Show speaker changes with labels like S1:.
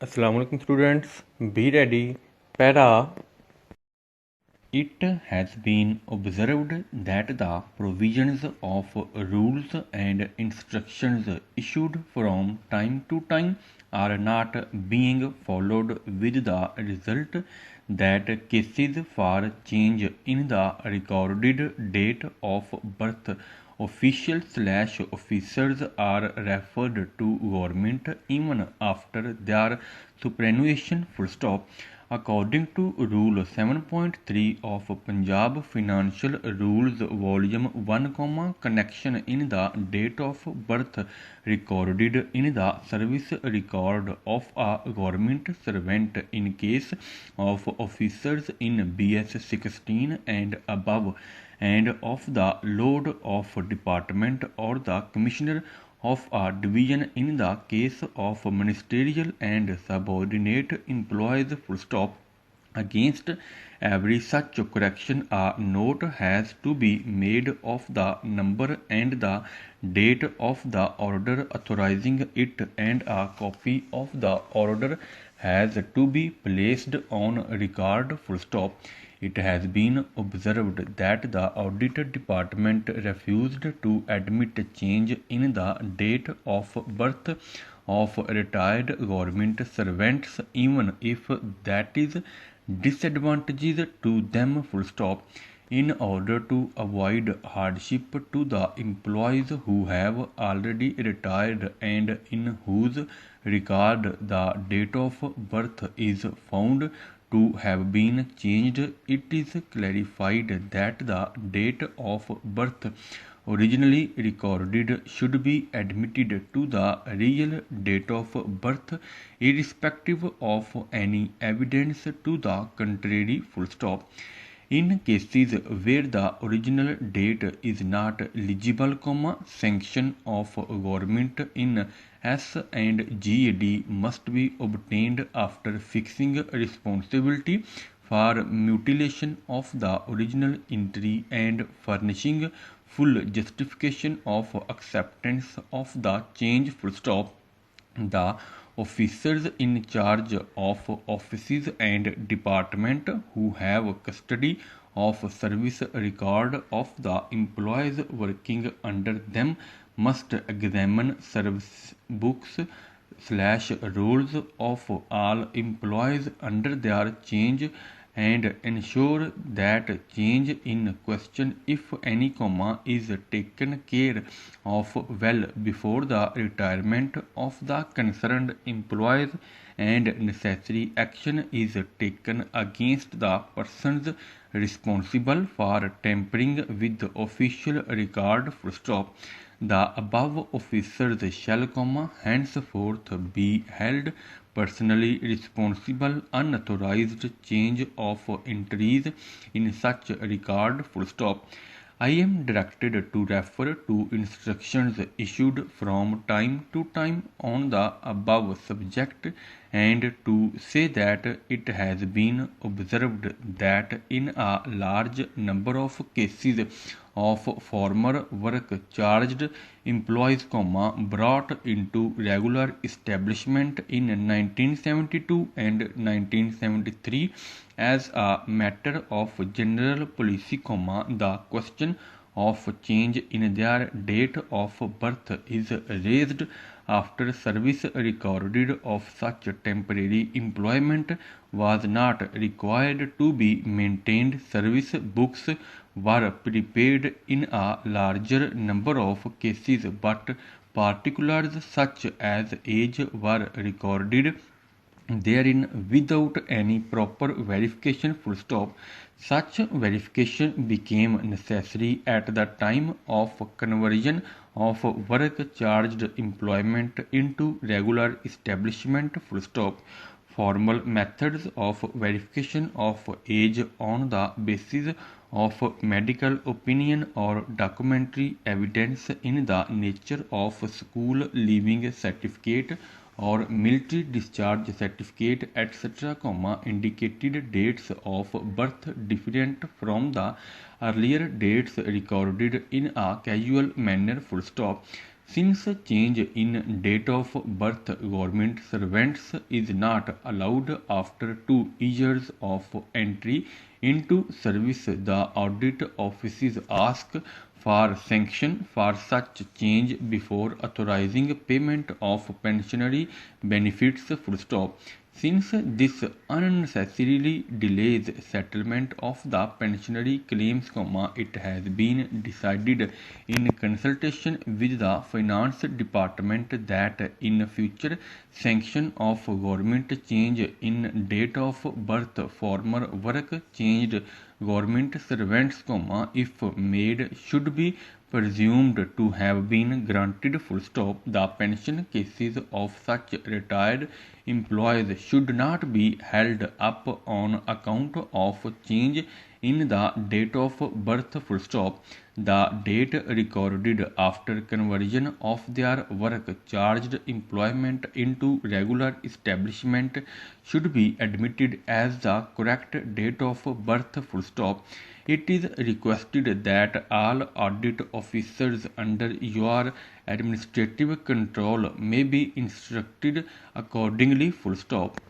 S1: Assalamu alaikum students, be ready. Para. It has been observed that the provisions of rules and instructions issued from time to time are not being followed, with the result that cases for change in the recorded date of birth officials/officers are referred to government even after their superannuation. Full stop. According to Rule 7.3 of Punjab Financial Rules Volume 1, connection in the date of birth recorded in the service record of a government servant in case of officers in BS 16 and above, and of the Lord of Department or the Commissioner of a division in the case of ministerial and subordinate employees. Full stop. Against every such correction, a note has to be made of the number and the date of the order authorizing it, and a copy of the order has to be placed on record. Full stop. It has been observed that the audit department refused to admit change in the date of birth of retired government servants, even if that is disadvantages to them. Full stop. In order to avoid hardship to the employees who have already retired and in whose regard the date of birth is found to have been changed, it is clarified that the date of birth originally recorded should be admitted to the real date of birth, irrespective of any evidence to the contrary. Full stop. In cases where the original date is not legible, sanction of government in S and GAD must be obtained after fixing responsibility for mutilation of the original entry and furnishing full justification of acceptance of the change. Full stop. The officers in charge of offices and department who have custody of service record of the employees working under them must examine service books/rolls of all employees under their change and ensure that change in question, if any, is taken care of well before the retirement of the concerned employees, and necessary action is taken against the persons responsible for tampering with the official record. Full stop. The above officers shall, henceforth be held personally responsible unauthorized change of entries in such record. Full stop. I am directed to refer to instructions issued from time to time on the above subject, and to say that it has been observed that in a large number of cases of former work charged employees, brought into regular establishment in 1972 and 1973 as a matter of general policy, the question of change in their date of birth is raised after service recorded of such temporary employment was not required to be maintained. Service books were prepared in a larger number of cases, but particulars such as age were recorded therein without any proper verification. Full stop. Such verification became necessary at the time of conversion of work charged employment into regular establishment. Full stop. Formal methods of verification of age on the basis of medical opinion or documentary evidence in the nature of school leaving certificate or military discharge certificate, etc., indicated dates of birth different from the earlier dates recorded in a casual manner. Full stop. Since a change in date of birth, government servants is not allowed after 2 years of entry into service. The audit offices ask for sanction for such change before authorizing payment of pensionary benefits. Full stop. Since this unnecessarily delays settlement of the pensionary claims, it has been decided in consultation with the Finance Department that in future sanction of government change in date of birth, former work changed government servants, if made, should be presumed to have been granted. Full stop. The pension cases of such retired employees should not be held up on account of change in the date of birth. Full stop. The date recorded after conversion of their work charged employment into regular establishment should be admitted as the correct date of birth. Full stop. It is requested that all audit officers under your administrative control may be instructed accordingly. Full stop.